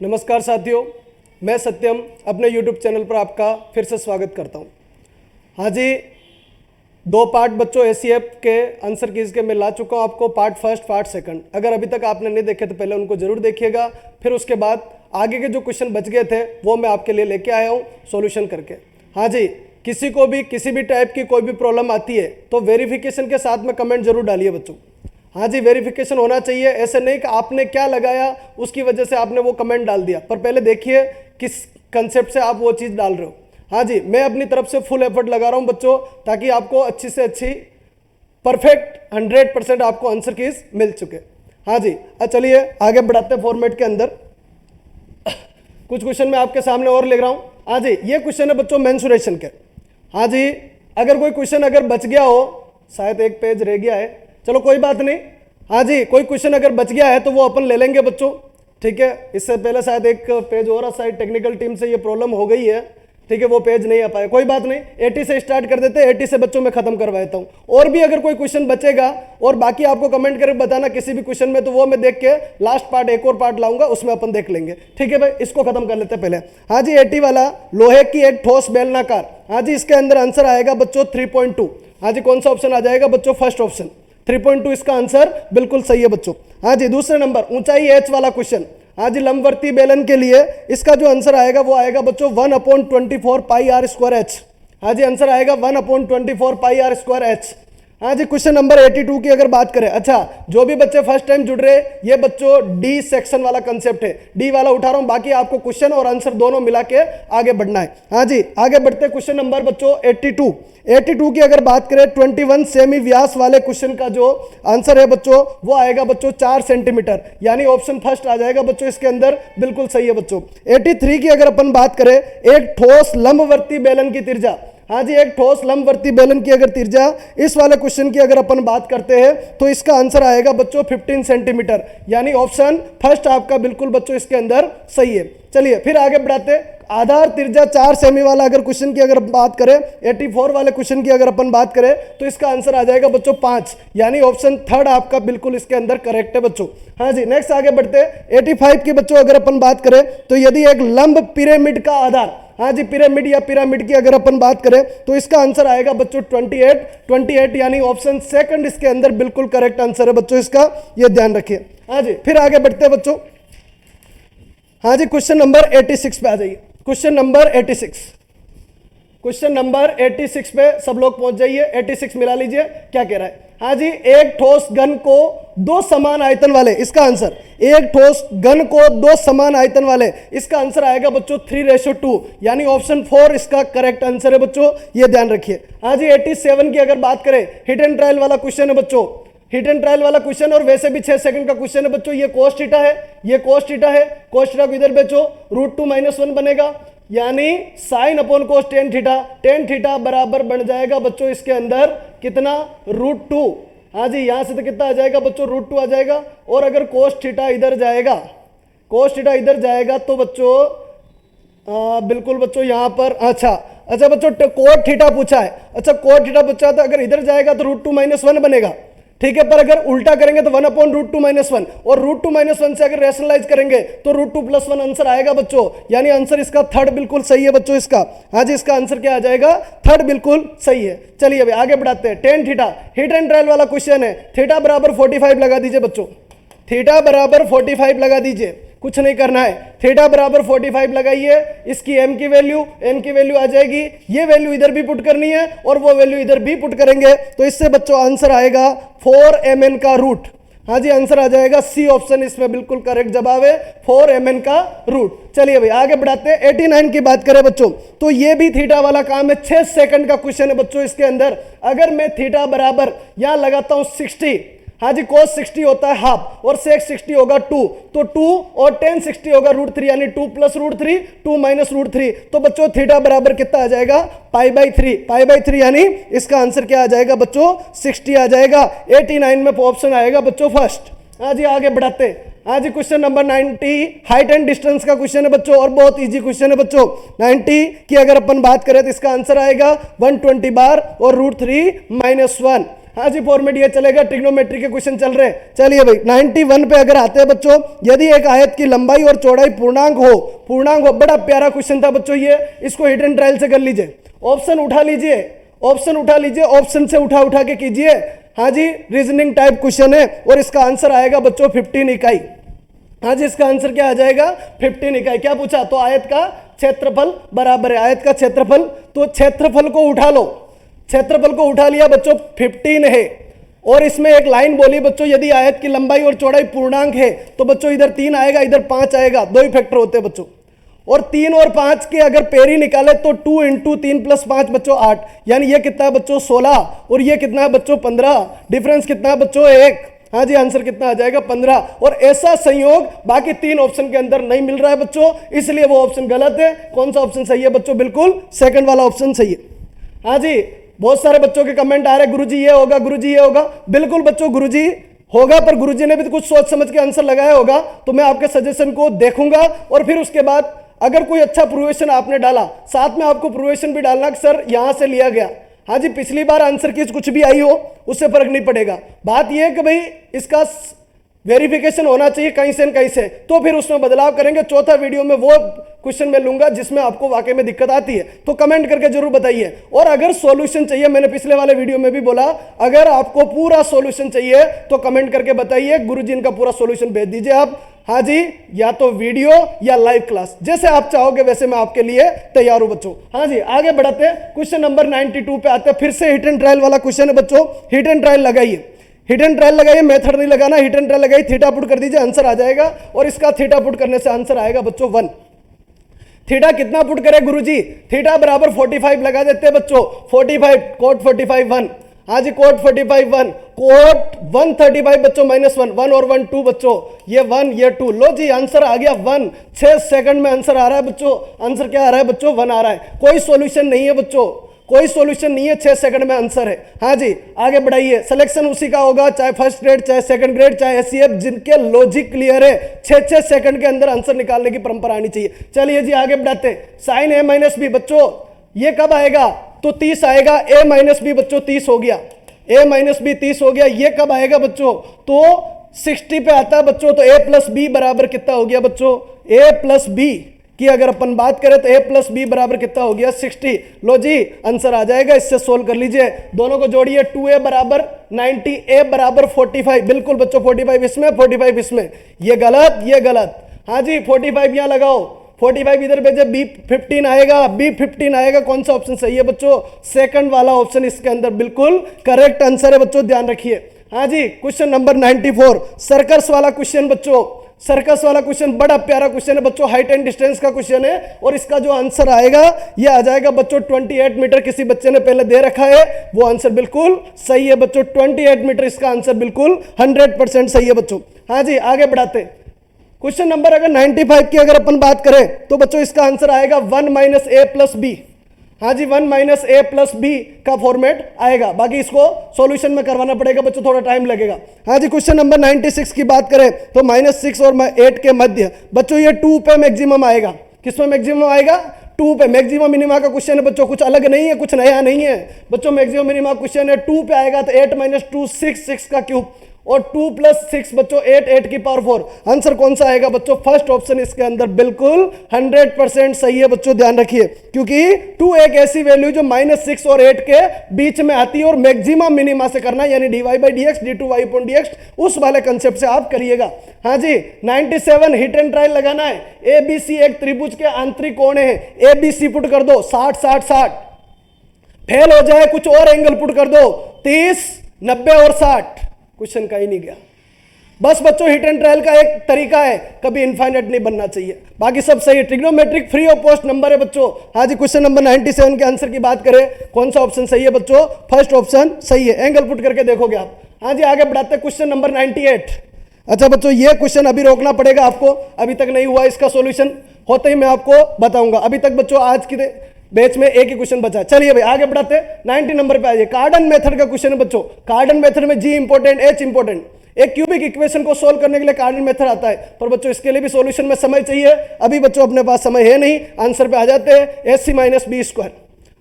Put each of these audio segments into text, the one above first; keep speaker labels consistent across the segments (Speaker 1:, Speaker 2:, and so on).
Speaker 1: नमस्कार साथियों, मैं सत्यम अपने YouTube चैनल पर आपका फिर से स्वागत करता हूं। हाँ जी, 2 पार्ट बच्चों एसीएफ के आंसर कीज के मैं ला चुका हूं आपको, पार्ट फर्स्ट पार्ट सेकंड। अगर अभी तक आपने नहीं देखे तो पहले उनको जरूर देखिएगा, फिर उसके बाद आगे के जो क्वेश्चन बच गए थे वो मैं आपके लिए लेके आया हूँ सोल्यूशन करके। हाँ जी, किसी को भी किसी भी टाइप की कोई भी प्रॉब्लम आती है तो वेरिफिकेशन के साथ में कमेंट जरूर डालिए बच्चों। हाँ जी, वेरिफिकेशन होना चाहिए। ऐसे नहीं कि आपने क्या लगाया उसकी वजह से आपने वो कमेंट डाल दिया, पर पहले देखिए किस कंसेप्ट से आप वो चीज़ डाल रहे हो। हाँ जी, मैं अपनी तरफ से फुल एफर्ट लगा रहा हूँ बच्चों, ताकि आपको अच्छी से अच्छी परफेक्ट 100% आपको आंसर कीज मिल चुके। हाँ जी, चलिए आगे बढ़ाते हैं फॉर्मेट के अंदर। कुछ क्वेश्चन मैं आपके सामने और ले रहा हूँ। हाँ जी, ये क्वेश्चन है बच्चों मेंसुरेशन के। हाँ जी, अगर कोई क्वेश्चन अगर बच गया हो, शायद एक पेज रह गया है, चलो कोई बात नहीं। हाँ जी, कोई क्वेश्चन अगर बच गया है तो वो अपन ले लेंगे बच्चों, ठीक है। इससे पहले शायद एक पेज और शायद टेक्निकल टीम से ये प्रॉब्लम हो गई है, ठीक है, वो पेज नहीं आ पाया, कोई बात नहीं। 80 से स्टार्ट कर देते हैं, 80 से बच्चों में खत्म करवा देता हूँ। और भी अगर कोई क्वेश्चन बचेगा और बाकी आपको कमेंट करके बताना किसी भी क्वेश्चन में, तो वो मैं देख के लास्ट पार्ट एक और पार्ट लाऊंगा, उसमें अपन देख लेंगे, ठीक है भाई। इसको खत्म कर लेते हैं पहले। हाँ जी, 80 वाला, लोहे की एक ठोस बेलनाकार। हाँ जी, इसके अंदर आंसर आएगा बच्चों 3.2। हाँ जी, कौन सा ऑप्शन आ जाएगा बच्चों? फर्स्ट ऑप्शन 3.2 इसका आंसर बिल्कुल सही है बच्चों। हाँ जी, दूसरे नंबर ऊंचाई h वाला क्वेश्चन। हाँ जी, लंबवर्ती बेलन के लिए इसका जो आंसर आएगा वो आएगा बच्चों 1/24 पाई आर स्क्वायर एच। हाँ जी, आंसर आएगा 1/24 पाई आर स्क्वायर एच। हाँ जी, क्वेश्चन नंबर 82 की अगर बात करें, अच्छा जो भी बच्चे फर्स्ट टाइम जुड़ रहे, ये बच्चों डी सेक्शन वाला कंसेप्ट है, डी वाला उठा रहा हूं, बाकी आपको क्वेश्चन और आंसर दोनों मिला के आगे बढ़ना है। हाँ जी, आगे बढ़ते क्वेश्चन नंबर बच्चों 82 की अगर बात करें 21 सेमी व्यास वाले क्वेश्चन का जो आंसर है बच्चों वो आएगा बच्चों 4 सेंटीमीटर, यानी ऑप्शन फर्स्ट आ जाएगा बच्चों इसके अंदर, बिल्कुल सही है बच्चों। 83 की अगर अपन बात करें, एक ठोस लंबवर्ती बेलन की त्रिज्या। हाँ जी, एक ठोस लंबवर्ती बेलन की अगर त्रिज्या, इस वाले क्वेश्चन की अगर अपन बात करते हैं तो इसका आंसर आएगा बच्चों 15 सेंटीमीटर, यानी ऑप्शन फर्स्ट आपका बिल्कुल बच्चों इसके अंदर सही है। चलिए फिर आगे बढ़ाते। आधार त्रिज्या 4 सेमी वाला अगर क्वेश्चन की अगर बात करें, 84 वाले क्वेश्चन की अगर अपन बात करें तो इसका आंसर आ जाएगा बच्चों 5, यानी ऑप्शन थर्ड आपका बिल्कुल इसके अंदर करेक्ट है बच्चों। हाँ जी, नेक्स्ट आगे बढ़ते। 85 की बच्चों अगर अपन बात करें तो यदि एक लंब पिरामिड का आधार, हाँ जी पिरामिड या पिरामिड की अगर अपन बात करें तो इसका आंसर आएगा बच्चों 28, यानी ऑप्शन सेकंड इसके अंदर बिल्कुल करेक्ट आंसर है बच्चों इसका, ये ध्यान रखिए। हाँ जी, फिर आगे बढ़ते हैं बच्चों। हाँ जी, क्वेश्चन नंबर 86 पे आ जाइए। क्वेश्चन नंबर 86 पे सब लोग पहुंच जाइए। 86 मिला लीजिए, क्या कह रहा है? हाँ जी, एक ठोस घन को 2 समान आयतन वाले, इसका आंसर एक ठोस घन को 2 समान आयतन वाले, इसका आंसर आएगा बच्चों 3:2, यानी ऑप्शन 4 इसका करेक्ट आंसर है बच्चों, ये ध्यान रखिए। हाँ जी, 87 की अगर बात करें, हिट एंड ट्रायल वाला क्वेश्चन है बच्चों, हिट एंड ट्रायल वाला क्वेश्चन, और वैसे भी 6 सेकंड का क्वेश्चन है बच्चों। ये कोस थीटा है, ये कोस थीटा है, कोस थीटा को इधर बेचो, √2 - 1 बनेगा, यानी साइन अपॉन कोस टेन थीटा बराबर बन जाएगा बच्चों इसके अंदर कितना? √2। हाँ जी, यहां से तो कितना आ जाएगा बच्चों? √2 आ जाएगा। और अगर कोस थीटा इधर जाएगा, तो बच्चों बिल्कुल बच्चों यहां पर, अच्छा बच्चों कोट थीटा पूछा है, अच्छा कोट थीटा पूछा तो अगर इधर जाएगा तो √2 - 1 बनेगा, ठीक है। पर अगर उल्टा करेंगे तो 1/√2 - 1, और √2 - 1 से अगर रैशनलाइज करेंगे तो √2 + 1 आंसर आएगा बच्चों, यानी आंसर इसका थर्ड बिल्कुल सही है बच्चों इसका। हाँ जी, इसका आंसर क्या आ जाएगा? थर्ड बिल्कुल सही है। चलिए अभी आगे बढ़ाते हैं। tan theta hit and trial वाला क्वेश्चन है, थीटा बराबर 45 लगा दीजिए बच्चों, थीटा बराबर 45 लगा दीजिए, कुछ नहीं करना है, थीटा बराबर 45 लगाइए, इसकी m की वैल्यू n की वैल्यू आ जाएगी, ये वैल्यू इधर भी पुट करनी है और वो वैल्यू इधर भी पुट करेंगे, तो इससे बच्चों आंसर आएगा 4mn का रूट। हाँ जी, आंसर आ जाएगा सी ऑप्शन, इसमें बिल्कुल करेक्ट जवाब है 4mn का रूट। चलिए भाई आगे बढ़ाते हैं। 89 की बात करें बच्चों तो ये भी थीटा वाला काम है, 6 सेकंड का क्वेश्चन है बच्चों इसके अंदर। अगर मैं थीटा बराबर यहां लगाता हूं 60, हाँ जी cos 60 होता है हाफ और sec 60 होगा 2, तो 2 और tan 60 होगा √3, यानी 2 + √3, 2 - √3, तो बच्चों थीटा बराबर कितना आ जाएगा? π/3, यानी इसका आंसर क्या आ जाएगा बच्चों? 60 आ जाएगा। 89 में ऑप्शन आएगा बच्चों फर्स्ट। हाँ जी, आगे बढ़ाते। हाँ जी, question number 90 height and distance का क्वेश्चन है बच्चों, और बहुत इजी क्वेश्चन है बच्चों। 90 की अगर अपन बात करें तो इसका आंसर आएगा 120 बार और √3 - 1। हाँ जी, फॉर्मेट ये चलेगा, ट्रिग्नोमेट्री के क्वेश्चन चल रहे हैं। चलिए भाई 91 पे अगर आते हैं बच्चों, यदि एक आयत की लंबाई और चौड़ाई पूर्णांक हो, बड़ा प्यारा क्वेश्चन था बच्चों ये, इसको हिट एंड ट्रायल से कर लीजिए। ऑप्शन उठा लीजिए, ऑप्शन से उठा के कीजिए। हाँ जी, रीजनिंग टाइप क्वेश्चन है और इसका आंसर आएगा बच्चों 15 इकाई। हाँ जी, इसका आंसर क्या आ जाएगा? 15 इकाई। क्या पूछा? तो आयत का क्षेत्रफल बराबर है आयत का क्षेत्रफल, तो क्षेत्रफल को उठा लो, क्षेत्रफल को उठा लिया बच्चों, 15 है। और इसमें एक लाइन बोली बच्चों, यदि आयत की लंबाई और चौड़ाई पूर्णांक है तो बच्चों इधर 3 आएगा, इधर 5 आएगा, 2 ही फैक्टर होते हैं बच्चों। और 3 और 5 के अगर पेरी निकाले तो 2 × 3 + 5 बच्चों 8, यानी ये कितना है बच्चों 16, और ये कितना है बच्चों 15। डिफरेंस कितना है बच्चों 1। हाँ जी, आंसर कितना आ जाएगा 15। और ऐसा संयोग बाकी 3 ऑप्शन के अंदर नहीं मिल रहा है बच्चों, इसलिए वो ऑप्शन गलत है। कौन सा ऑप्शन सही है बच्चों? बिल्कुल सेकंड वाला ऑप्शन सही है। हाँ जी, बहुत सारे बच्चों के कमेंट आ रहे हैं, गुरुजी ये होगा, गुरुजी ये होगा। बिल्कुल बच्चों गुरुजी होगा, पर गुरुजी ने भी कुछ सोच समझ के आंसर लगाया होगा, तो मैं आपके सजेशन को देखूंगा और फिर उसके बाद अगर कोई अच्छा प्रोविजन आपने डाला, साथ में आपको प्रोविजन भी डालना कि सर यहां से लिया गया। हाँ जी, पिछली बार आंसर की कुछ भी आई हो उससे फर्क नहीं पड़ेगा। बात यह है कि भाई इसका वेरिफिकेशन होना चाहिए कहीं से न कहीं से, तो फिर उसमें बदलाव करेंगे। चौथा वीडियो में वो क्वेश्चन मैं लूंगा जिसमें आपको वाकई में दिक्कत आती है, तो कमेंट करके जरूर बताइए। और अगर सॉल्यूशन चाहिए, मैंने पिछले वाले वीडियो में भी बोला, अगर आपको पूरा सॉल्यूशन चाहिए तो कमेंट करके बताइए, गुरुजी इनका पूरा सॉल्यूशन भेज दीजिए आप। हाँ जी, या तो वीडियो या लाइव क्लास, जैसे आप चाहोगे वैसे मैं आपके लिए तैयार हूं बच्चों। हाँ जी, आगे बढ़ाते हैं, क्वेश्चन नंबर 92 पे आते हैं। फिर से हिट एंड ट्रायल वाला क्वेश्चन है बच्चों, हिट एंड ट्रायल लगाइए, हिट एंड ट्रायल लगाइए, मेथड नहीं लगाना, हिट एंड ट्रायल लगाइए, थीटा पुट कर दीजिए, आंसर आ जाएगा। और इसका थीटा पुट करने से आंसर आएगा बच्चों 1। थीटा कितना पुट करे गुरुजी? थीटा बराबर 45 लगा देते हैं बच्चों, 45 कोट 45 1। हाँ जी, कोट 45 1, कोट 135 बच्चों -1, 1 और 1 2 बच्चों, ये 1 ये 2। लो जी, आंसर आ गया 1। 6 सेकंड में आंसर आ रहा है बच्चों। आंसर क्या आ रहा है बच्चों? 1 आ रहा है। कोई सॉल्यूशन नहीं है बच्चों, कोई सॉल्यूशन नहीं है, 6 सेकंड में आंसर है। हाँ जी, आगे बढ़ाइए। सिलेक्शन उसी का होगा, चाहे फर्स्ट ग्रेड, चाहे सेकंड ग्रेड, चाहे एससीएफ, जिनके लॉजिक क्लियर है। 6 सेकंड के अंदर आंसर निकालने की परंपरा आनी चाहिए। चलिए जी, आगे बढ़ाते हैं। साइन a - b बच्चों, ये कब आएगा? तो 30 आएगा। a - b बच्चों 30 हो गया, a - b 30 हो गया। ये कब आएगा बच्चों? तो 60 पे आता है बच्चों। तो a + b बराबर कितना हो गया बच्चों? a + b की अगर अपन बात करें तो a + b बराबर कितना हो गया? 60। लो जी, आंसर आ जाएगा, इससे सोल्व कर लीजिए। दोनों को जोड़िए, 2a बराबर 90, a बराबर 45। बिल्कुल बच्चों, 45 इसमें, 45 इसमें। ये गलत, ये गलत। हाँ जी, 45 यहां लगाओ, 45 इधर भेजे, b 15 आएगा, b 15 आएगा। कौन सा ऑप्शन सही है बच्चों? सेकंड वाला ऑप्शन इसके अंदर बिल्कुल करेक्ट आंसर है बच्चों, ध्यान रखिए। हाँ जी, क्वेश्चन नंबर 94, सर्कस वाला क्वेश्चन बच्चों। सर्कस वाला क्वेश्चन बड़ा प्यारा क्वेश्चन है बच्चों, हाइट एंड डिस्टेंस का क्वेश्चन है। और इसका जो आंसर आएगा ये आ जाएगा बच्चों 28 मीटर। किसी बच्चे ने पहले दे रखा है, वो आंसर बिल्कुल सही है बच्चों, 28 मीटर इसका आंसर बिल्कुल 100% सही है बच्चों। हाँ जी, आगे बढ़ाते हैं। क्वेश्चन नंबर अगर 95 की अगर अपन बात करें तो बच्चों इसका आंसर आएगा 1 - a + b। हाँ जी, 1 - a + b का फॉर्मेट आएगा। बाकी इसको सॉल्यूशन में करवाना पड़ेगा बच्चों, थोड़ा टाइम लगेगा। हाँ जी, क्वेश्चन नंबर 96 की बात करें तो -6 और 8 के मध्य बच्चों ये 2 पे मैक्सिमम आएगा। किसमें मैक्सिमम आएगा? 2 पे। मैक्सिमम मिनिमा का क्वेश्चन है बच्चों, कुछ अलग नहीं है, कुछ नया नहीं है बच्चों। मैक्सिमम मिनिमा क्वेश्चन है, 2 पे आएगा तो 8 - 2 6, 6 का क्यूब, और 2 + 6 बच्चों 8, 8 की पावर 4। आंसर कौन सा आएगा बच्चों? फर्स्ट ऑप्शन इसके अंदर बिल्कुल 100% सही है बच्चों, ध्यान रखिए। क्योंकि 2 एक ऐसी वैल्यू जो -6 और 8 के बीच में आती है और मैक्सिमम मिनिमा से करना, यानी dy/dx d2y/dx, उस वाले कंसेप्ट से आप करिएगा। हाँ जी, 97 हिट एंड ट्रायल लगाना है। ABC एक त्रिभुज के आंतरिक कोण है, ABC पुट कर दो 60 60 60। फेल हो जाए कुछ और एंगल पुट कर दो 30 90 और 60। क्वेश्चन का ही नहीं गया। बस बच्चों, हिट एंड ट्रायल का एक तरीका है, कभी इनफाइनाइट नहीं बनना चाहिए, बाकी सब सही है। Trigonometric free of cost number है बच्चों। हाँ जी, क्वेश्चन नंबर 97 के आंसर की बात करें, कौन सा ऑप्शन सही है बच्चों? फर्स्ट ऑप्शन सही है। एंगल पुट करके देखोगे आप। हाँ जी, आगे बढ़ाते हैं। Question number 98। अच्छा बच्चों, ये क्वेश्चन अभी रोकना पड़ेगा आपको, अभी तक नहीं हुआ, इसका सोल्यूशन होते ही मैं आपको बताऊंगा। अभी तक बच्चों आज की बैच में एक ही क्वेश्चन बचा। चलिए भाई, आगे बढ़ाते हैं। 90 नंबर पे आइए। कार्डन मेथड का क्वेश्चन है बच्चों। कार्डन मेथड में जी इंपॉर्टेंट, एच इंपॉर्टेंट। एक क्यूबिक इक्वेशन को सोल्व करने के लिए कार्डन मेथड आता है, पर बच्चों इसके लिए भी सॉल्यूशन में समय चाहिए। अभी बच्चों अपने पास समय है नहीं, आंसर पे आ जाते हैं। AC - b²।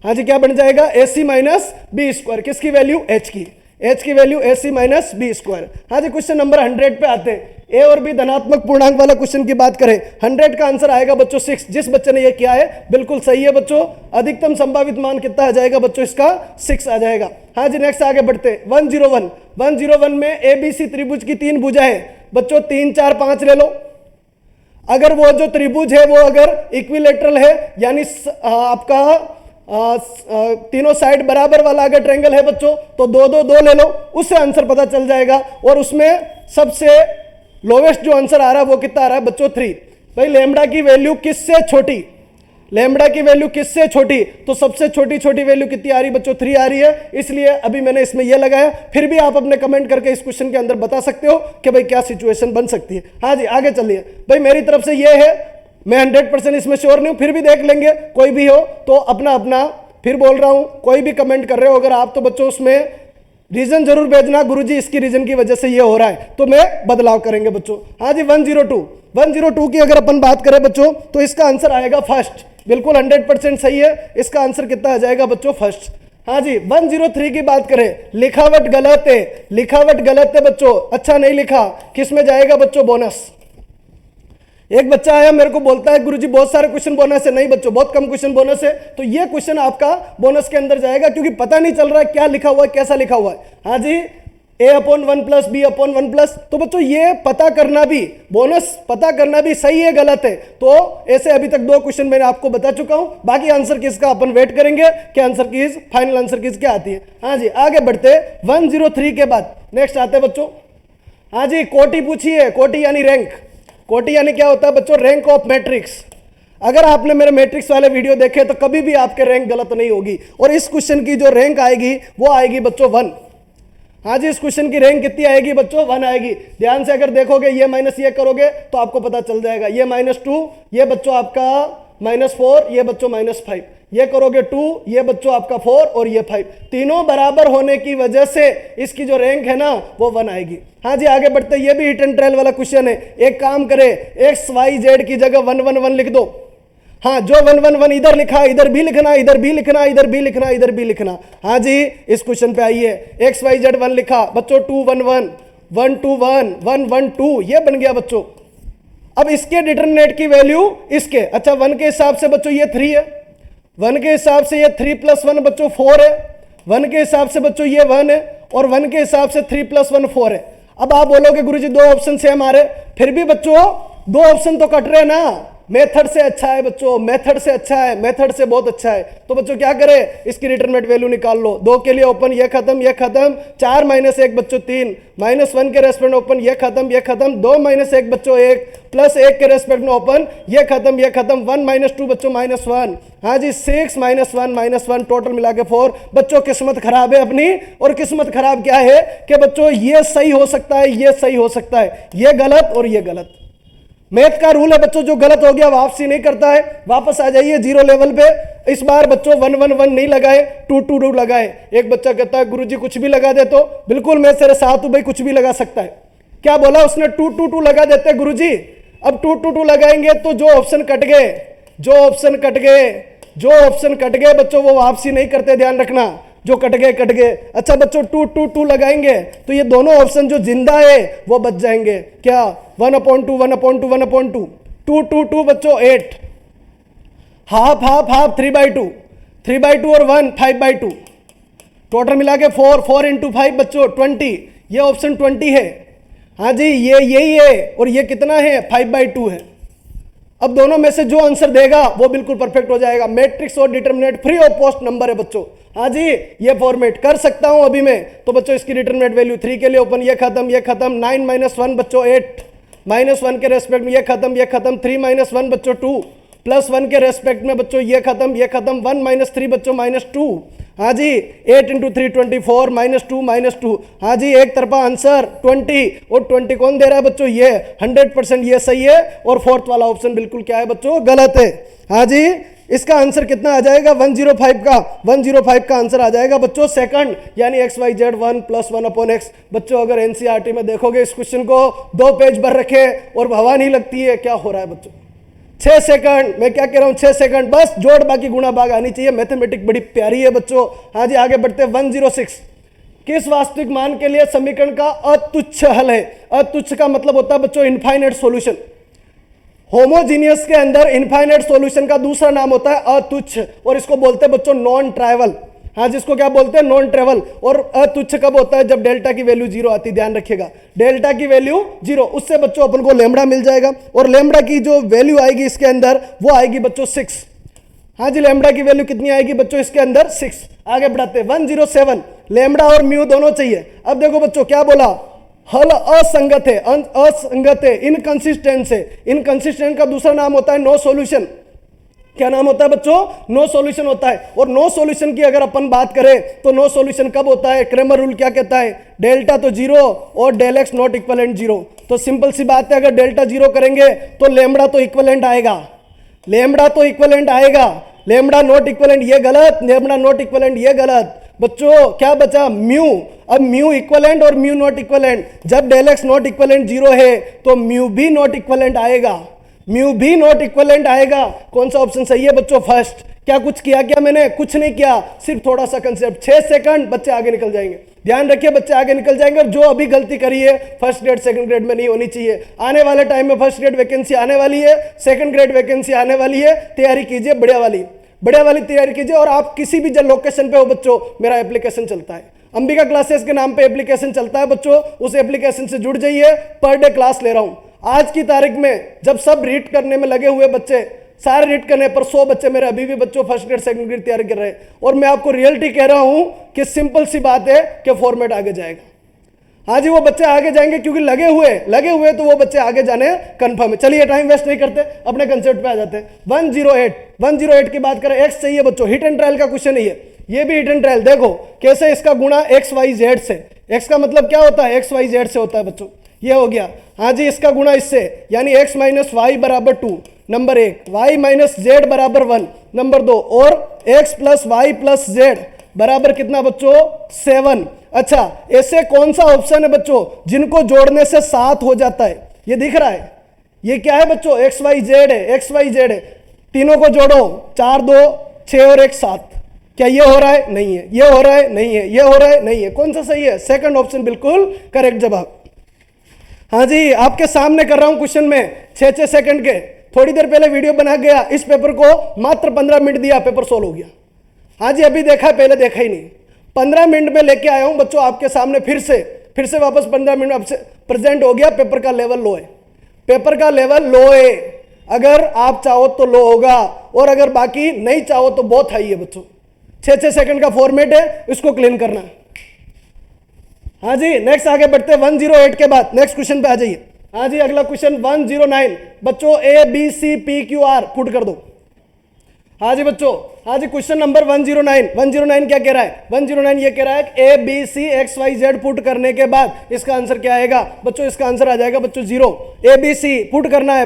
Speaker 1: हाँ जी, क्या बन जाएगा? AC - b²। किसकी वैल्यू? h की। h की value ac minus b square. हाँ जी, क्वेश्चन नंबर 100 पे आते हैं। a और b धनात्मक पूर्णांक वाला क्वेश्चन की बात करें, 100 का आंसर आएगा बच्चों 6। जिस बच्चे ने ये किया है बिल्कुल सही है बच्चों। अधिकतम संभावित मान कितना आ जाएगा बच्चों, इसका 6 आ जाएगा। हाँ जी, नेक्स्ट आगे बढ़ते हैं। 101 में ABC त्रिभुज की 3 भुजा है बच्चों, 3 4 5 ले लो। अगर वो जो त्रिभुज है वो अगर इक्विलेटरल है, यानी आपका तीनों साइड बराबर वाला अगर ट्रायंगल है बच्चों, तो 2 2 2 ले लो, उससे आंसर पता चल जाएगा। और उसमें सबसे लोवेस्ट जो आंसर आ रहा है वो कितना आ रहा है बच्चों, 3। भाई लैम्बडा की वैल्यू किससे छोटी, लैम्बडा की वैल्यू किससे छोटी, तो सबसे छोटी वैल्यू कितनी आ रही बच्चों, 3 आ रही है। इसलिए अभी मैंने इसमें यह लगाया। फिर भी आप अपने कमेंट करके इस क्वेश्चन के अंदर बता सकते हो कि भाई क्या सिचुएशन बन सकती है। हाँ जी, आगे चलिए। भाई मेरी तरफ से यह है, मैं 100% इसमें श्योर नहीं हूं, फिर भी देख लेंगे। कोई भी हो तो अपना अपना, फिर बोल रहा हूं, कोई भी कमेंट कर रहे हो अगर आप, तो बच्चों उसमें रीजन जरूर भेजना, गुरुजी इसकी रीजन की वजह से ये हो रहा है, तो मैं बदलाव करेंगे बच्चों। हाँ जी, 102 की अगर अपन बात करें बच्चों, तो इसका आंसर आएगा फर्स्ट। बिल्कुल 100% सही है। इसका आंसर कितना आ जाएगा बच्चों, फर्स्ट। हाँ जी, 103 की बात करें, लिखावट गलत है, लिखावट गलत है बच्चों, अच्छा नहीं लिखा। किस में जाएगा बच्चों, बोनस। एक बच्चा आया मेरे को बोलता है गुरुजी बहुत सारे क्वेश्चन बोनस है। नहीं बच्चों, बहुत कम क्वेश्चन बोनस है, तो ये क्वेश्चन आपका बोनस के अंदर जाएगा, क्योंकि पता नहीं चल रहा है क्या लिखा हुआ है, कैसा लिखा हुआ है। हाँ जी, a/1 प्लस b/1 प्लस, तो बच्चों ये पता करना भी, बोनस पता करना भी सही है गलत है। तो ऐसे अभी तक 2 क्वेश्चन मैंने आपको बता चुका हूं। बाकी आंसर कीज का अपन वेट करेंगे कि answer keys, final answer keys क्या आती है। हाँ जी, आगे बढ़ते 103 के बाद नेक्स्ट आते हैं बच्चों। हाँ जी, कोटि पूछी है, कोटि यानी रैंक। कोटि यानी क्या होता है बच्चों, रैंक ऑफ मैट्रिक्स। अगर आपने मेरे मैट्रिक्स वाले वीडियो देखे तो कभी भी आपके रैंक गलत नहीं होगी। और इस क्वेश्चन की जो रैंक आएगी वो आएगी बच्चों 1। हाँ जी, इस क्वेश्चन की रैंक कितनी आएगी बच्चों, 1 आएगी। ध्यान से अगर देखोगे, ये माइनस ये करोगे तो आपको पता चल जाएगा। ये -2, ये बच्चों आपका -4, ये बच्चों -5, ये करोगे 2, ये बच्चों आपका 4 और ये 5। तीनों बराबर होने की वजह से इसकी जो रैंक है ना वो 1 आएगी। हाँ जी, आगे बढ़ते, ये भी हिट एंड ट्रायल वाला क्वेश्चन है। एक काम करे, XYZ की जगह 1 1 1 लिख दो। हाँ, जो 1 1 1 इधर लिखा, इधर भी लिखना, इधर भी लिखना, इधर भी लिखना, इधर भी लिखना। हाँ जी, इस क्वेश्चन पे आइए। XYZ 1 लिखा बच्चों, 2 1 1 1 2 1 1 1 2, ये बन गया बच्चों। अब इसके डिटरमिनेंट की वैल्यू इसके, अच्छा 1 के हिसाब से बच्चों ये 3 है, 1 के हिसाब से ये 3 + 1 बच्चों 4 है, 1 के हिसाब से बच्चों ये 1 है, और 1 के हिसाब से 3 + 1 4 है। अब आप बोलोगे गुरुजी 2 ऑप्शन सेम आ रहे, फिर भी बच्चों 2 ऑप्शन तो कट रहे ना। मेथड से अच्छा है बच्चों, मेथड से अच्छा है, मेथड से बहुत अच्छा है। तो बच्चों क्या करें, इसकी डिटरमिनेंट वैल्यू निकाल लो। 2 के लिए ओपन, ये खत्म, ये खत्म, 4 - 1 बच्चों 3, -1 के रेस्पेक्ट में ओपन, ये खत्म, ये खत्म, 2 - 1 बच्चों 1, +1 के रेस्पेक्ट में ओपन, ये खत्म, ये खत्म, 1 - 2 बच्चों -1। हाँ जी, 6 -1 -1, टोटल मिला के 4। बच्चों किस्मत खराब है अपनी, और किस्मत खराब क्या है कि बच्चों ये सही हो सकता है, ये सही हो सकता है, ये गलत और ये गलत। मैथ का रूल है बच्चों, जो गलत हो गया वापसी नहीं करता है, वापस आ जाइए 0 लेवल पे। इस बार बच्चों 1 1 1 नहीं लगाए, 2 2 2 लगाए। एक बच्चा कहता है गुरुजी कुछ भी लगा दे, तो बिल्कुल मैं तेरे साथ हूं भाई, कुछ भी लगा सकता है। क्या बोला उसने, 2 2 2 लगा देते गुरुजी। अब 2 2 2 लगाएंगे तो जो ऑप्शन कट गए, जो ऑप्शन कट गए, जो ऑप्शन कट गए बच्चों वो वापसी नहीं करते, ध्यान रखना। जो कट गए कट गए। अच्छा बच्चों 2 2 2 लगाएंगे तो ये दोनों ऑप्शन जो जिंदा है वो बच जाएंगे। क्या 1/2 1/2 1/2 2 2 2 बच्चों 8, हाफ हाफ हाफ 3/2 3/2 और 1 5/2, टोटल मिला के 4 4 × 5 बच्चों 20। ये ऑप्शन 20 है। हाँ जी, ये यही है, और ये कितना है 5/2 है। अब दोनों में से जो आंसर देगा वो बिल्कुल परफेक्ट हो जाएगा। मैट्रिक्स और determinant free of cost number है बच्चों। हाँ जी, ये फॉर्मेट कर सकता हूं अभी मैं। तो बच्चों इसकी डिटरमिनेंट वैल्यू 3 के लिए ओपन, ये खत्म, ये खत्म, 9 - 1 बच्चों 8, -1 के रेस्पेक्ट में ये खत्म, ये खत्म, 3 - 1 बच्चों 2, +1 के रेस्पेक्ट में बच्चों ये खत्म, ये खत्म, 1 - 3 बच्चों -2। हाँ जी, 8 × 3 24, -2 -2। हाँ जी, एक तरफा आंसर 20, और 20 कौन दे रहा है बच्चों, ये 100% ये सही है, और फोर्थ वाला ऑप्शन बिल्कुल क्या है बच्चों, गलत है। हाँ जी, इसका आंसर कितना आ जाएगा 105 का आंसर आ जाएगा बच्चों सेकंड, यानी XYZ 1 + 1/x। बच्चों अगर एनसीईआरटी में देखोगे इस क्वेश्चन को 2 पेज भर रखे और हवा नहीं लगती है, क्या हो रहा है बच्चों। 6 सेकंड, मैं क्या कह रहा हूं 6 सेकंड, बस जोड़ बाकी गुणा भाग आनी चाहिए। मैथमेटिक्स बड़ी प्यारी है बच्चों। हाँ जी, आगे बढ़ते हैं 106। किस वास्तविक मान के लिए समीकरण का अतुच्छ हल है? अतुच्छ का मतलब होता है बच्चों इनफाइनाइट सॉल्यूशन। होमोजीनियस के अंदर इनफाइनाइट सॉल्यूशन का दूसरा नाम होता है अतुच्छ, और इसको बोलते हैं बच्चों नॉन ट्राइवल। हाँ, जिसको क्या बोलते हैं? Non travel. और अतुच्छ कब होता है? जब डेल्टा की वैल्यू 0 आती है। ध्यान रखिएगा, डेल्टा की वैल्यू 0, उससे बच्चों अपन को लैम्बडा मिल जाएगा, और लैम्बडा की जो वैल्यू आएगी इसके अंदर वो आएगी बच्चों 6। हाँ जी, लैम्बडा की वैल्यू कितनी आएगी बच्चों इसके अंदर? 6। आगे बढ़ाते हैं 107, लैम्बडा और म्यू दोनों चाहिए। अब देखो बच्चों क्या बोला, हल असंगत है, असंगत है, इनकंसिस्टेंट है। इनकंसिस्टेंट का दूसरा नाम होता है नो सॉल्यूशन। क्या नाम होता है बच्चों? नो सॉल्यूशन होता है। और नो सॉल्यूशन की अगर अपन बात करें तो नो सॉल्यूशन कब होता है? क्रेमर रूल क्या कहता है? डेल्टा तो 0 और डेल एक्स नॉट इक्वलेंट 0। तो सिंपल सी बात है, अगर डेल्टा 0 करेंगे तो लैम्बडा तो इक्वलेंट आएगा, लैम्बडा तो इक्वलेंट आएगा, लैम्बडा नॉट इक्वलेंट ये गलत, लैम्बडा नॉट इक्वलेंट ये गलत। बच्चों क्या बचा? म्यू। अब म्यू इक्वलेंट और म्यू नॉट इक्वलेंट, जब डेल एक्स नॉट इक्वलेंट 0 है तो म्यू भी नॉट इक्वलेंट आएगा, म्यू भी नॉट इक्वलेंट आएगा। कौन सा ऑप्शन सही है बच्चों? फर्स्ट। क्या कुछ किया क्या मैंने? कुछ नहीं किया, सिर्फ थोड़ा सा कंसेप्ट। 6 सेकंड, बच्चे आगे निकल जाएंगे। ध्यान रखिए, बच्चे आगे निकल जाएंगे। और जो अभी गलती करी है फर्स्ट ग्रेड सेकंड ग्रेड में नहीं होनी चाहिए। आने वाले टाइम में फर्स्ट ग्रेड वैकेंसी आने वाली है, सेकंड ग्रेड वैकेंसी आने वाली है, तैयारी कीजिए, बढ़िया वाली तैयारी कीजिए। और आप किसी भी जब लोकेशन पे हो बच्चों, मेरा एप्लीकेशन चलता है, अंबिका क्लासेस के नाम पे एप्लीकेशन चलता है बच्चों, उस एप्लीकेशन से जुड़ जाइए। पर डे क्लास ले रहा हूं। आज की तारीख में जब सब रीड करने में लगे हुए बच्चे, सारे रीड करने पर 100 बच्चे मेरे अभी भी बच्चों फर्स्ट ग्रेड सेकंड ग्रेड तैयारी कर रहे हैं। और मैं आपको रियलिटी कह रहा हूं कि सिंपल सी बात है कि फॉर्मेट आगे जाएगा। हाँ जी, वो बच्चे आगे जाएंगे क्योंकि लगे हुए तो वो बच्चे आगे जाने कंफर्म है। चलिए टाइम वेस्ट नहीं करते, अपने कंसेप्ट पे आ जाते हैं। 108 की बात करें, एक्स चाहिए बच्चों, हिट एंड ट्रायल का क्वेश्चन है ये भी हिट एंड ट्रायल। देखो कैसे इसका गुणा एक्स वाई जेड से, एक्स का मतलब क्या होता है? एक्स वाई जेड से होता है बच्चों, ये हो गया। हाँ जी, इसका गुणा इससे, यानी x माइनस वाई बराबर 2 नंबर 1, y माइनस जेड बराबर 1 नंबर 2, और x plus y plus z बराबर कितना बच्चों? 7। अच्छा, ऐसे कौन सा ऑप्शन है बच्चों जिनको जोड़ने से 7 हो जाता है? ये दिख रहा है, ये क्या है बच्चों? एक्स वाई जेड है, एक्स वाई जेड है। तीनों को जोड़ो, 4 2 6 और 1 7। क्या ये हो रहा है? नहीं है। ये हो रहा है? नहीं है। ये हो रहा है? नहीं है। कौन सा सही है? सेकंड ऑप्शन बिल्कुल करेक्ट जवाब। हाँ जी, आपके सामने कर रहा हूं क्वेश्चन में 6-6 सेकंड के। थोड़ी देर पहले वीडियो बना गया, इस पेपर को मात्र 15 मिनट दिया, पेपर सोल्व हो गया। हाँ जी, अभी देखा है, पहले देखा ही नहीं। 15 मिनट में लेके आया हूं बच्चों आपके सामने, फिर से वापस 15 मिनट आपसे प्रेजेंट हो गया। पेपर का लेवल लो है, पेपर का लेवल लो है। अगर आप चाहो तो लो होगा, और अगर बाकी नहीं चाहो तो बहुत हाई है बच्चों। 6-6 सेकंड का फॉर्मेट है, इसको क्लीन करना है। हाँ जी, नेक्स्ट आगे बढ़ते हैं। 108 के बाद नेक्स्ट क्वेश्चन पे आ जाइए। हाँ जी, अगला क्वेश्चन 109 बच्चों, a b c p q r put कर दो। हाँ जी बच्चों, हाँ जी, क्वेश्चन नंबर 109 क्या कह रहा है? 109 ये कह रहा है a b c x y z put करने के बाद इसका आंसर क्या आएगा बच्चों? इसका आंसर आ जाएगा बच्चों 0। ए बी सी पुट करना है,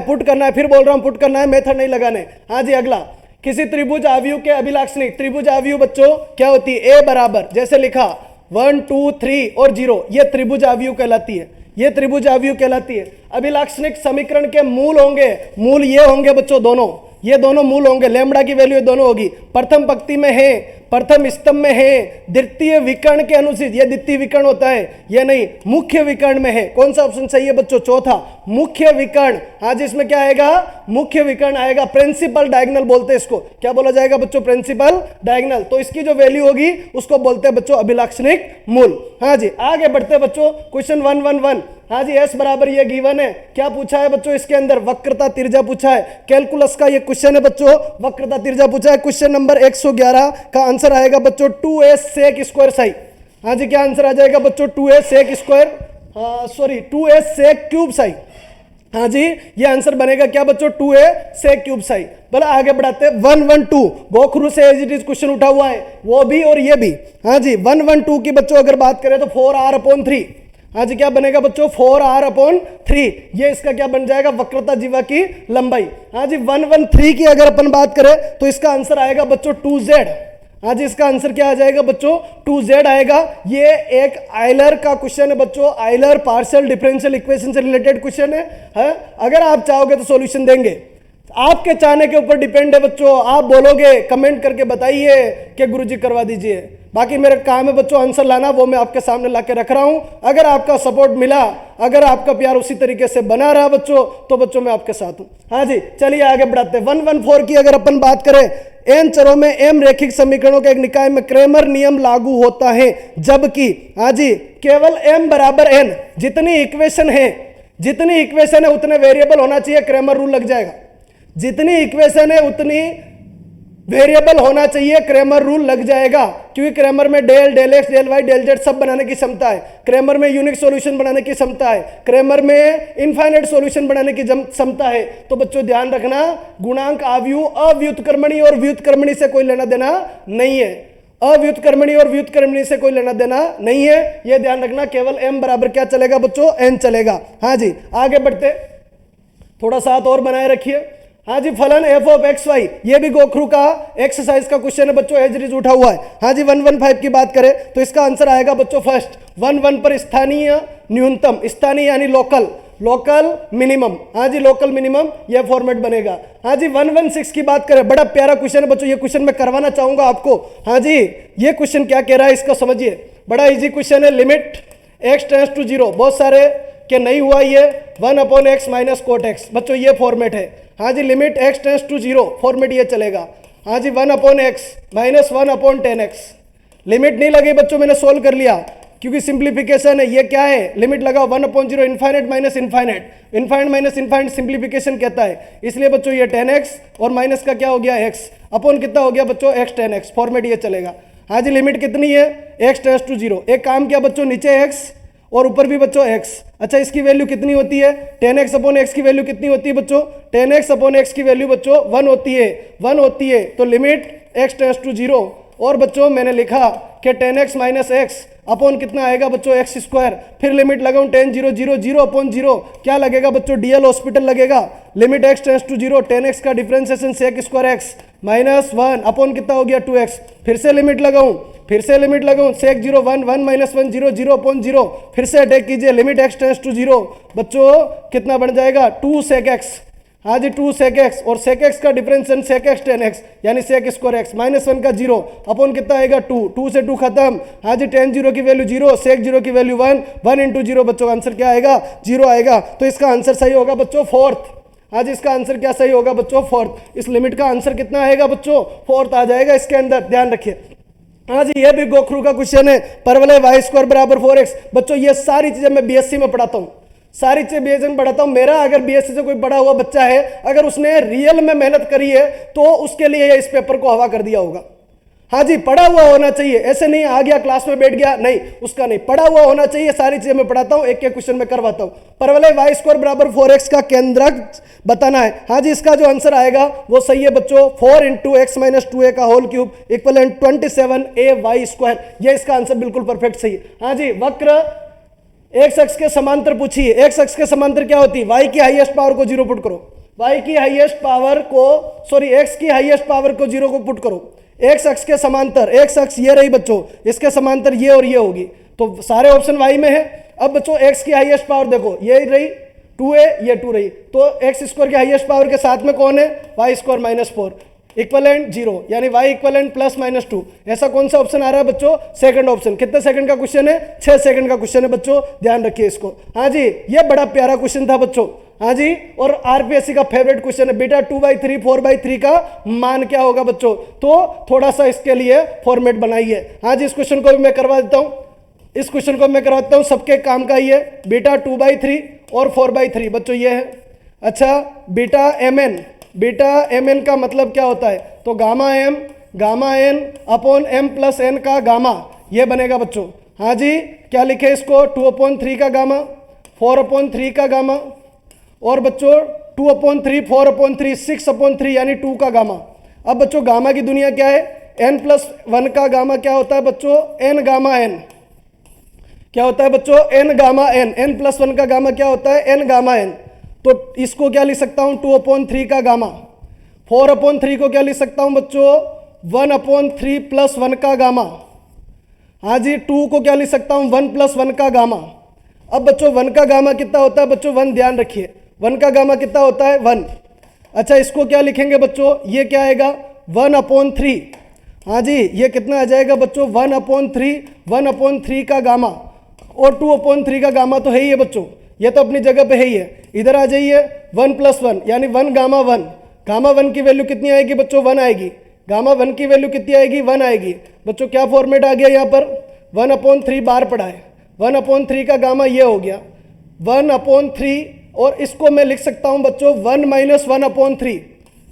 Speaker 1: फिर बोल रहा हूं पुट करना है, मेथड नहीं लगाने। हाँ जी, अगला, किसी त्रिभुज आव्यूह के अभिलाक्षणिक त्रिभुज आव्यूह बच्चों क्या होती है? ए बराबर, जैसे लिखा 1 2 3 और 0, ये त्रिभुज आव्यूह कहलाती है, ये त्रिभुज आव्यूह कहलाती है। अभिलाक्षणिक समीकरण के मूल होंगे, मूल ये होंगे बच्चों, दोनों, ये दोनों मूल होंगे। लैम्बडा की वैल्यू ये दोनों होगी। प्रथम पंक्ति में है, प्रथम स्तंभ में है, द्वितीय विकर्ण के अनुचित, ये द्वितीय विकर्ण होता है, ये नहीं, मुख्य विकर्ण में है। कौन सा ऑप्शन सही है बच्चों? चौथा, मुख्य विकर्ण। हाँ जी, इसमें क्या आएगा? मुख्य विकर्ण आएगा। प्रिंसिपल डायगोनल बोलते हैं इसको। क्या बोला जाएगा बच्चों? Principal diagonal. तो इसकी जो वैल्यू होगी उसको बोलते हैं बच्चों अभिलाक्षणिक मूल। हाँ जी, आगे बढ़ते हैं बच्चों। क्वेश्चन 111। हाँ जी, एस बराबर ये गिवन है। क्या पूछा है बच्चों इसके अंदर? वक्रता तिरछा पूछा है। कैलकुलस का ये क्वेश्चन है बच्चों, वक्रता तिरछा पूछा है। क्वेश्चन नंबर 111 का आंसर आएगा बच्चों 2a sec स्क्वायर साई। हाँ जी, क्या आंसर आ जाएगा बच्चों? 2a sec square, sorry 2a sec cube Sai. हाँ जी, ये आंसर बनेगा क्या बच्चों? 2a sec cube Sai. बोला आगे बढ़ाते हैं 112, गोखरू से एज इट इज क्वेश्चन उठा हुआ है, वो भी और ये भी। हाँ जी, 112 की बच्चों अगर बात करें तो 4r/3। हाँ जी, क्या बनेगा बच्चों? 4r/3। ये इसका क्या बन जाएगा? वक्रता जीवा की लंबाई। हाँ जी, 113 की अगर अपन बात करें तो इसका आंसर आएगा बच्चों 2z। हाँ जी, इसका आंसर क्या आ जाएगा बच्चों? 2z आएगा। ये एक आयलर का क्वेश्चन है बच्चों, आयलर पार्शियल डिफरेंशियल इक्वेशन से रिलेटेड क्वेश्चन है। अगर आप चाहोगे तो सॉल्यूशन देंगे, आपके चाहने के ऊपर डिपेंड है बच्चों। आप बोलोगे, कमेंट करके बताइए कि गुरुजी करवा दीजिए, बाकी मेरा काम है बच्चों आंसर लाना, वो मैं आपके सामने ला के रख रहा हूं। अगर आपका सपोर्ट मिला, अगर आपका प्यार उसी तरीके से बना रहा बच्चों, तो बच्चों मैं आपके साथ हूं। हाँ जी, चलिए आगे बढ़ाते हैं। 114 की अगर अपन बात करें, एन चरों में एम रैखिक समीकरणों के एक निकाय में क्रेमर नियम लागू होता है, जबकि हाँ जी केवल एम बराबर एन, जितनी इक्वेशन है उतने वेरिएबल होना चाहिए, क्रेमर रूल लग जाएगा। जितनी इक्वेशन है उतनी वेरिएबल होना चाहिए, क्रेमर रूल लग जाएगा। क्योंकि क्रेमर में del, del x, del y, del z सब बनाने की क्षमता है, क्रेमर में यूनिक सॉल्यूशन बनाने की क्षमता है, क्रेमर में इनफाइनाइट सॉल्यूशन बनाने की क्षमता है। तो बच्चों ध्यान रखना, गुणांक आव्यूह अव्युत्क्रमणी और व्युत्क्रमणी से कोई लेना देना नहीं है। अव्युत्क्रमणी और व्युत्क्रमणी से कोई लेना देना नहीं है, यह ध्यान रखना। केवल m बराबर क्या चलेगा बच्चों, n चलेगा। हाँ जी आगे बढ़ते, थोड़ा साथ और बनाए रखिए। हाँ जी, फलन f ऑफ एक्स वाई, ये भी गोखरू का एक्सरसाइज का क्वेश्चन है बच्चों, एजरीज उठा हुआ है। हाँ जी 115 की बात करें तो इसका आंसर आएगा बच्चों फर्स्ट 11 पर स्थानीय न्यूनतम, स्थानीय यानी लोकल मिनिमम। हाँ जी लोकल मिनिमम, यह फॉर्मेट बनेगा। हाँ जी 116 की बात करें, बड़ा प्यारा क्वेश्चन है बच्चों, ये क्वेश्चन मैं करवाना चाहूंगा आपको। हाँ जी ये क्वेश्चन क्या कह रहा है इसका समझिए, बड़ा इजी क्वेश्चन है। लिमिट x टेंड्स टू 0, बहुत सारे के नहीं हुआ ये 1/x माइनस कोट एक्स, बच्चों ये फॉर्मेट है। हाँ जी limit x tends to 0 format ये चलेगा। हाँ जी 1/x माइनस 1/10x, लिमिट नहीं लगी बच्चों, मैंने सोल्व कर लिया क्योंकि सिंप्लीफिकेशन है। ये क्या है, लिमिट लगाओ 1/0, infinite minus infinite, infinite minus infinite simplification कहता है। इसलिए बच्चों ये 10x और माइनस का क्या हो गया x, अपॉन कितना हो गया बच्चों x 10x, फॉर्मेट ये चलेगा। हाँ जी लिमिट कितनी है, x टेंड्स टू 0। एक काम किया बच्चों, नीचे x और ऊपर भी बच्चों x। अच्छा इसकी वैल्यू कितनी होती है, 10x अपॉन x की वैल्यू कितनी होती है बच्चों, 10x अपॉन x की वैल्यू बच्चों 1 होती है। तो लिमिट x टेंड्स टू 0, और बच्चों मैंने लिखा कि 10x माइनस एक्स अपॉन कितना आएगा बच्चों एक्स स्क्वायर, फिर लिमिट लगाऊं 10 0 0 0 अपॉन 0, क्या लगेगा बच्चों, डीएल हॉस्पिटल लगेगा। Limit x tends to 0, 10x का differentiation sec square x minus 1 upon कितना हो गया 2x, फिर से लिमिट लगाऊं सेक 0 1 1 माइनस 1 0 0 अपॉन 0, फिर से अटैक कीजिए, लिमिट x टेंड्स टू 0, बच्चों कितना बन जाएगा 2 सेक x। हाँ जी 2 सेक एक्स, और सेक एक्स का डिफरेंशिएशन सेक एक्स 10x यानी सेक स्क्वायर एक्स, माइनस 1 का 0 अपॉन कितना आएगा 2, 2 से 2 खत्म। हाँ जी 10 0 की वैल्यू 0, सेक 0 की वैल्यू 1, 1 इंटू 0 बच्चों आंसर क्या आएगा 0 आएगा। तो इसका आंसर सही होगा बच्चों फोर्थ। हाँ जी इसका आंसर क्या सही होगा बच्चों फोर्थ। इस लिमिट का आंसर कितना आएगा बच्चों, फोर्थ आ जाएगा इसके अंदर, ध्यान रखिए। हाँ जी ये भी गोखरू का क्वेश्चन है, परवलय वाई स्क्वायर बराबर 4x। बच्चों ये सारी चीजें मैं बीएससी में पढ़ाता हूँ, सारी चीजें बीएससी में पढ़ाता हूं। मेरा अगर बीएससी से कोई बड़ा हुआ बच्चा है, अगर उसने रियल में मेहनत करी है तो उसके लिए इस पेपर को हवा कर दिया होगा। हाँ जी पढ़ा हुआ होना चाहिए, ऐसे नहीं आ गया क्लास में बैठ गया, नहीं उसका नहीं, पढ़ा हुआ होना चाहिए। सारी चीजें मैं पढ़ाता हूं, एक एक क्वेश्चन में करवाता हूं। परवलय वाई स्क्वायर बराबर 4x का केंद्रक बताना है। हाँ जी इसका जो आंसर आएगा वो सही है बच्चों, 4 इंटू एक्स माइनस 2a का whole cube equal 27a y square, ये इसका आंसर बिल्कुल परफेक्ट सही है। हाँ जी वक्र एक्स अक्ष के समांतर पूछिए, एक्स अक्ष के समांतर क्या होती है, वाई की हाईएस्ट पावर को 0 पुट करो, वाई की हाईएस्ट पावर को सॉरी एक्स की हाईएस्ट पावर को 0 को पुट करो। एक्स अक्ष के समांतर, एक्स अक्ष ये रही बच्चों, इसके समांतर ये और ये होगी, तो सारे ऑप्शन वाई में है। अब बच्चों एक्स की हाईएस्ट पावर देखो, ये रही 2a, ये 2 रही, तो एक्स स्क्वायर की हाईएस्ट पावर के साथ में कौन है, वाई स्क्वायर माइनस 4 इक्वलेंट 0, यानी y इक्वलेंट प्लस माइनस 2। ऐसा कौन सा ऑप्शन आ रहा है बच्चों, सेकंड ऑप्शन। कितने सेकंड का क्वेश्चन है, 6 सेकंड का क्वेश्चन है बच्चों, ध्यान रखिए इसको। हाँ जी ये बड़ा प्यारा क्वेश्चन था बच्चों। हाँ जी और आरपीएससी का फेवरेट क्वेश्चन है बेटा, 2/3 4/3 का मान क्या होगा बच्चों, तो थोड़ा सा इसके लिए फॉर्मेट बनाइए। हाँ जी इस क्वेश्चन को भी मैं करवा देता हूँ, इस क्वेश्चन को मैं करवाता हूँ, सबके काम का ही है बेटा। 2/3 और 4/3 बच्चों ये है। अच्छा बीटा एम एन का मतलब क्या होता है, तो gamma n upon m plus n का गामा, ये बनेगा बच्चों। हाँ जी क्या लिखे इसको, 2/3 का गामा, 4/3 का गामा, और बच्चों 2/3 4/3 6/3 यानी 2 का गामा। अब बच्चों गामा की दुनिया क्या है, n प्लस 1 का गामा क्या होता है बच्चों, n गामा n, क्या होता है बच्चों, n gamma n, n plus 1 का गामा क्या होता है, n गामा n। तो इसको क्या लिख सकता हूं 2/3 का गामा, 4/3 को क्या लिख सकता हूं बच्चों 1/3 प्लस 1 का गामा। हाँ जी 2 को क्या लिख सकता हूं 1 प्लस 1 का गामा। अब बच्चों 1 का गामा कितना होता है बच्चों, 1, ध्यान रखिए 1 का गामा कितना होता है 1। अच्छा इसको क्या लिखेंगे बच्चों, ये क्या आएगा 1/3। हाँ जी, ये कितना आ जाएगा बच्चों 1/3 का गामा, और 2/3 का गामा तो है ही है बच्चों, ये तो अपनी जगह पे है ही है। इधर आ जाइए 1 + 1 यानी 1 गामा 1, गामा 1 की वैल्यू कितनी आएगी बच्चों 1 आएगी, गामा 1 की वैल्यू कितनी आएगी 1 आएगी। बच्चों क्या फॉर्मेट आ गया यहाँ पर 1/3 बार पड़ा है, 1/3 का गामा ये हो गया 1/3, और इसको मैं लिख सकता हूँ बच्चों 1 - 1/3,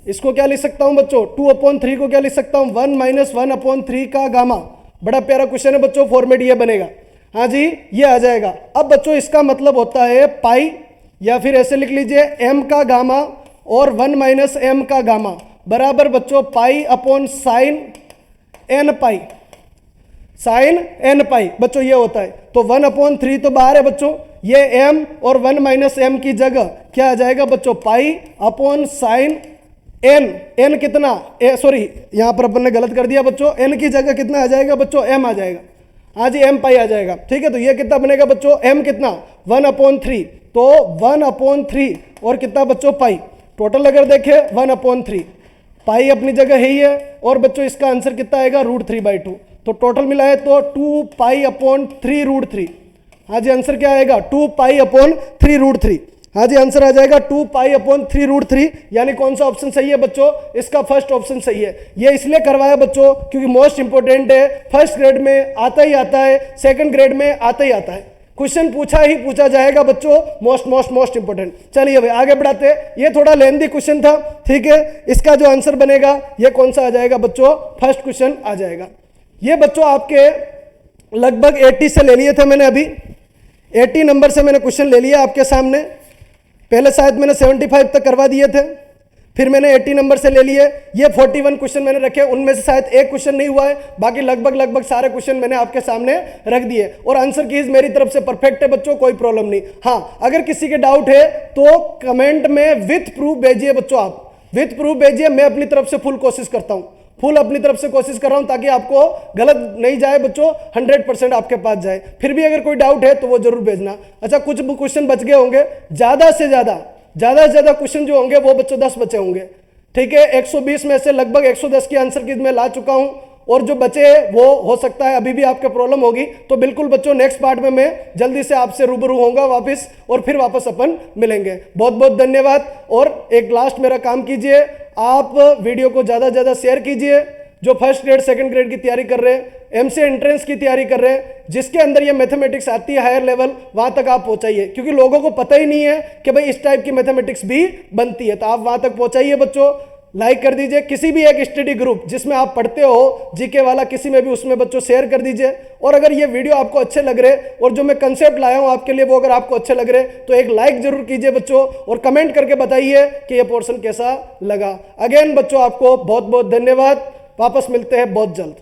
Speaker 1: इसको क्या लिख सकता हूँ बच्चों 2/3 को क्या लिख सकता हूँ 1 - 1/3 का गामा। बड़ा प्यारा क्वेश्चन है बच्चों, फॉर्मेट ये बनेगा। हाँ जी, ये आ जाएगा। अब बच्चों इसका मतलब होता है पाई, या फिर ऐसे लिख लीजिए m का गामा और 1 - m का गामा बराबर बच्चों पाई/sin n पाई, sin n पाई बच्चों ये होता है। तो 1/3 तो बाहर है बच्चों, ये m और 1 - m की जगह क्या आ जाएगा बच्चों पाई/sin n, n कितना सॉरी यहाँ पर अपन ने गलत कर दिया बच्चों, n की जगह कितना आ जाएगा बच्चों m आ जाएगा। हाँ जी m पाई आ जाएगा, ठीक है। तो ये कितना बनेगा बच्चों m कितना 1/3, तो 1/3 और कितना बच्चों पाई, टोटल अगर देखें 1/3, पाई अपनी जगह है ही है, और बच्चों इसका आंसर कितना आएगा √3/2, तो टोटल मिलाए तो 2π/3√3। हाँ जी आंसर क्या आएगा 2π/3√3। हाँ जी आंसर आ जाएगा 2π/3√3, यानी कौन सा ऑप्शन सही है बच्चों, इसका फर्स्ट ऑप्शन सही है। ये इसलिए करवाया बच्चों क्योंकि मोस्ट इंपोर्टेंट है, फर्स्ट ग्रेड में आता ही आता है, सेकंड ग्रेड में आता ही आता है, क्वेश्चन पूछा ही पूछा जाएगा बच्चों, मोस्ट इंपोर्टेंट। चलिए भाई आगे बढ़ाते हैं, ये थोड़ा लेंथी क्वेश्चन था, ठीक है। इसका जो आंसर बनेगा ये कौन सा आ जाएगा बच्चों, फर्स्ट क्वेश्चन आ जाएगा। ये बच्चों आपके लगभग 80 से ले लिए थे मैंने, अभी 80 नंबर से मैंने क्वेश्चन ले लिया आपके सामने। पहले शायद मैंने 75 तक करवा दिए थे, फिर मैंने 80 नंबर से ले लिए। ये 41 क्वेश्चन मैंने रखे, उनमें से शायद एक क्वेश्चन नहीं हुआ है, बाकी लगभग सारे क्वेश्चन मैंने आपके सामने रख दिए। और आंसर कीज मेरी तरफ से परफेक्ट है बच्चों, कोई प्रॉब्लम नहीं। हाँ अगर किसी के डाउट है तो कमेंट में विथ प्रूफ भेजिए बच्चों, आप विथ प्रूफ भेजिए, मैं अपनी तरफ से फुल कोशिश करता हूँ, फुल अपनी तरफ से कोशिश कर रहा हूं ताकि आपको गलत नहीं जाए बच्चों, 100% आपके पास जाए। फिर भी अगर कोई डाउट है तो वो जरूर भेजना। अच्छा कुछ क्वेश्चन बच गए होंगे, ज्यादा से ज्यादा क्वेश्चन जो होंगे वो बच्चों 10 बचे होंगे, ठीक है। 120 में से लगभग 110 की आंसर की मैं ला चुका हूं, और जो बचे वो हो सकता है अभी भी आपके प्रॉब्लम होगी। तो बिल्कुल बच्चों नेक्स्ट पार्ट में मैं जल्दी से आपसे रूबरू होऊंगा वापस, और फिर वापस अपन मिलेंगे। बहुत बहुत धन्यवाद। और एक लास्ट मेरा काम कीजिए, आप वीडियो को ज़्यादा से ज़्यादा शेयर कीजिए। जो फर्स्ट ग्रेड सेकंड ग्रेड की तैयारी कर रहे हैं, एमसीए एंट्रेंस की तैयारी कर रहे हैं, जिसके अंदर ये मैथमेटिक्स आती है हायर लेवल, वहाँ तक आप पहुँचाइए, क्योंकि लोगों को पता ही नहीं है कि भाई इस टाइप की मैथमेटिक्स भी बनती है। तो आप वहाँ तक पहुँचाइए बच्चों, लाइक कर दीजिए। किसी भी एक स्टडी ग्रुप जिसमें आप पढ़ते हो, जीके वाला किसी में भी, उसमें बच्चों शेयर कर दीजिए। और अगर ये वीडियो आपको अच्छे लग रहे और जो मैं कंसेप्ट लाया हूँ आपके लिए वो अगर आपको अच्छे लग रहे तो एक लाइक जरूर कीजिए बच्चों, और कमेंट करके बताइए कि ये पोर्शन कैसा लगा। अगेन बच्चों आपको बहुत बहुत धन्यवाद, वापस मिलते हैं बहुत जल्द।